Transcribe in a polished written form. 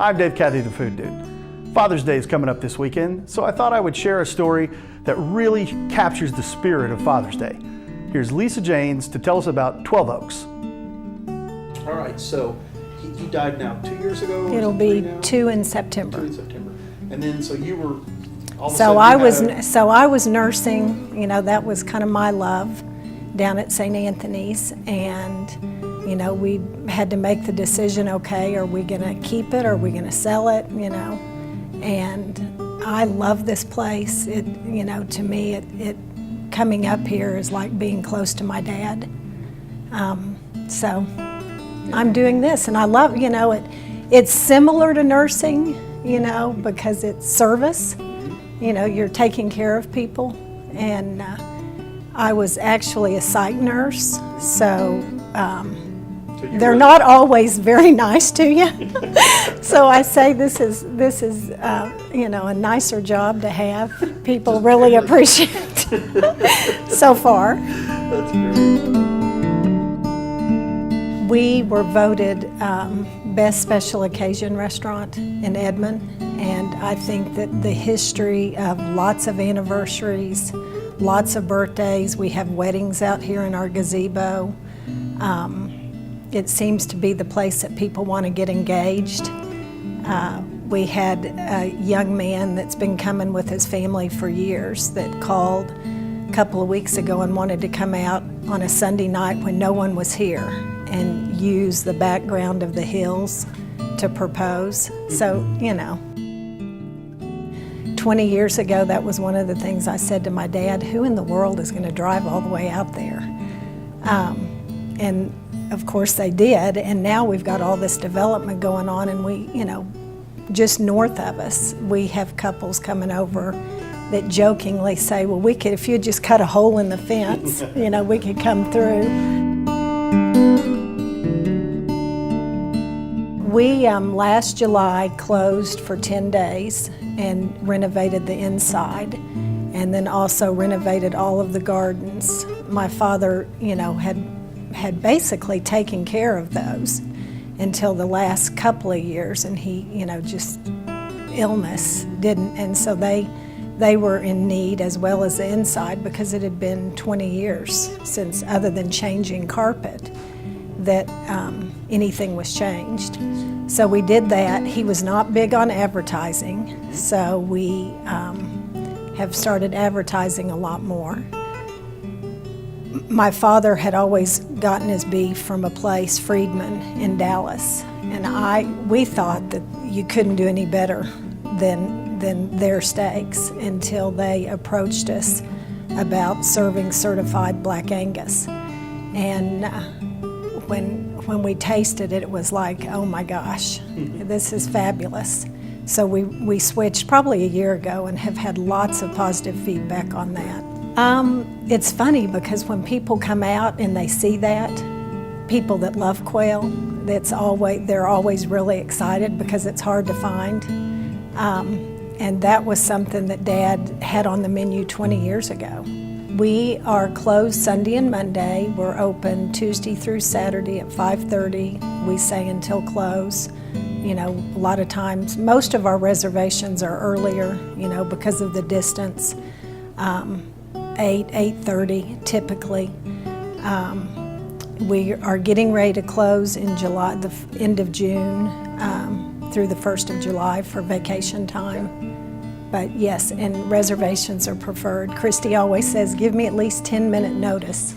I'm Dave Cathy, the Food Dude. Father's Day is coming up this weekend, so I thought I would share a story that really captures the spirit of Father's Day. Here's Lisa Janes to tell us about 12 Oaks. All right, so he died now 2 years ago? It'll be 2 in September. 2 in September. And then, so you were all of a So sudden I was nursing, you know, that was kind of my love down at St. Anthony's, and you know, we had to make the decision, okay, are we gonna keep it, or are we gonna sell it, you know? And I love this place. It, you know, to me, it coming up here is like being close to my dad. So I'm doing this, and I love, you know, it's similar to nursing, you know, because it's service. You know, you're taking care of people, and I was actually a psych nurse, so they're not always very nice to you. So I say this is you know, a nicer job to have. People really appreciate so far. That's great. We were voted best special occasion restaurant in Edmond, and I think that the history of lots of anniversaries, lots of birthdays, we have weddings out here in our gazebo. It seems to be the place that people want to get engaged. We had a young man that's been coming with his family for years that called a couple of weeks ago and wanted to come out on a Sunday night when no one was here and use the background of the hills to propose. So, you know, 20 years ago, that was one of the things I said to my dad, who in the world is going to drive all the way out there? And of course they did, and now we've got all this development going on, and we, you know, just north of us, we have couples coming over that jokingly say, well, we could, if you just cut a hole in the fence, you know, we could come through. We, last July, closed for 10 days and renovated the inside, and then also renovated all of the gardens. My father, you know, had basically taken care of those until the last couple of years, and he, you know, just illness didn't, and so they were in need as well as the inside, because it had been 20 years since, other than changing carpet, that anything was changed. So we did that. He was not big on advertising, so we have started advertising a lot more. My father had always gotten his beef from a place, Friedman, in Dallas, and we thought that you couldn't do any better than their steaks until they approached us about serving certified Black Angus. And when we tasted it, it was like, oh my gosh, this is fabulous. So we switched probably a year ago and have had lots of positive feedback on that. It's funny because when people come out and they see that, people that love quail, they're always really excited because it's hard to find. And that was something that Dad had on the menu 20 years ago. We are closed Sunday and Monday. We're open Tuesday through Saturday at 5:30. We say until close. You know, a lot of times, most of our reservations are earlier, you know, because of the distance. 8:30 typically. We are getting ready to close in July, the end of June, through the 1st of July for vacation time. But yes, and reservations are preferred. Christy always says, give me at least 10-minute notice.